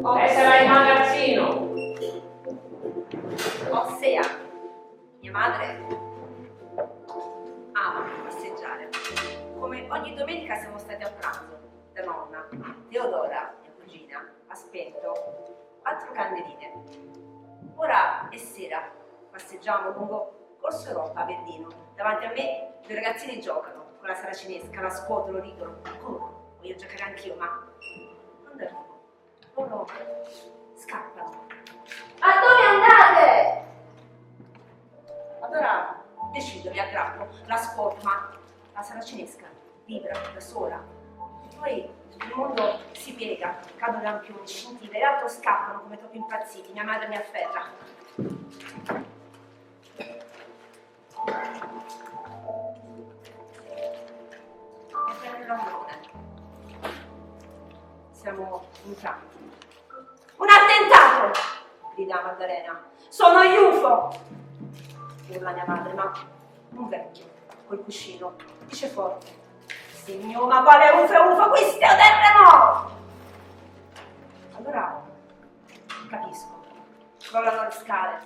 Lei sarà in magazzino. Ossia, mia madre ama passeggiare. Come ogni domenica siamo stati a pranzo da nonna. Teodora, mia cugina, ha spento 4 candeline. Ora è sera, passeggiamo lungo Corso Europa a Berlino. Davanti a me 2 ragazzini giocano con la saracinesca, la scuotono, ridono. Corro, voglio giocare anch'io, ma quando arrivo, loro scappano. Ma dove andate? Allora decido, mi aggrappo, la scuoto, ma la saracinesca vibra da sola. E poi il mondo si piega, cadono lampioni, scintille, le auto scappano come topi impazziti, mia madre mi afferra. Mi prende l'ombrone. Siamo in tanti. Un attentato! Grida Maddalena. Sono gli UFO! Urla mia madre, ma un vecchio col cuscino dice forte: Signor, ma quale UFO? Questo è un terremoto! Allora capisco. Crollano le scale.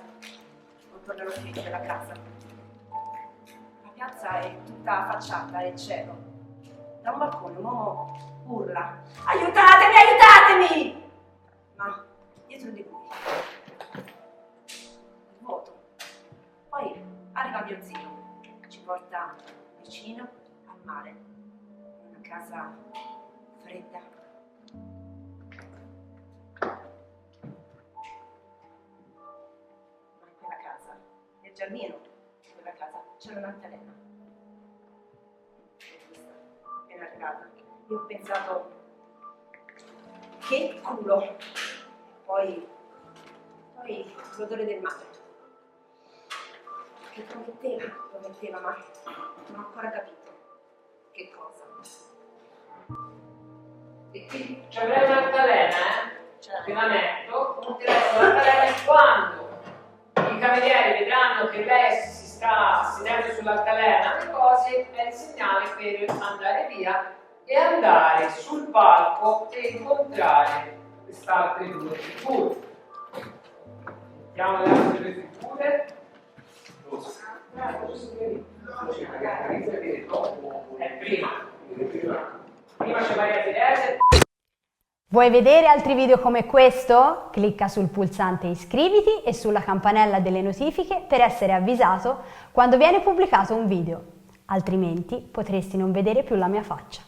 Non tornerò più della casa. La piazza è tutta affacciata e cielo. Da un balcone un uomo urla: aiutatemi, aiutatemi! Ma dietro di lui il vuoto. Poi arriva mio zio, ci porta vicino al mare, in una casa fredda. Ma in quella casa, nel giardino di quella casa, c'era un'altalena. L'ho vista, appena arrivata. Io ho pensato: che culo! Poi l'odore del mare. Che prometteva, ma non ho ancora capito che cosa. E qui ci avrei un'altalena, te la metto, monterai l'altalena e quando i camerieri vedranno che lei si sta sedendo sull'altalena, le cose è il segnale per andare via e andare sul palco e incontrare quest'altre 2 figure. Mettiamo le altre 2 figure. Prima c'è Maria Teresa. Vuoi vedere altri video come questo? Clicca sul pulsante iscriviti e sulla campanella delle notifiche per essere avvisato quando viene pubblicato un video, altrimenti potresti non vedere più la mia faccia.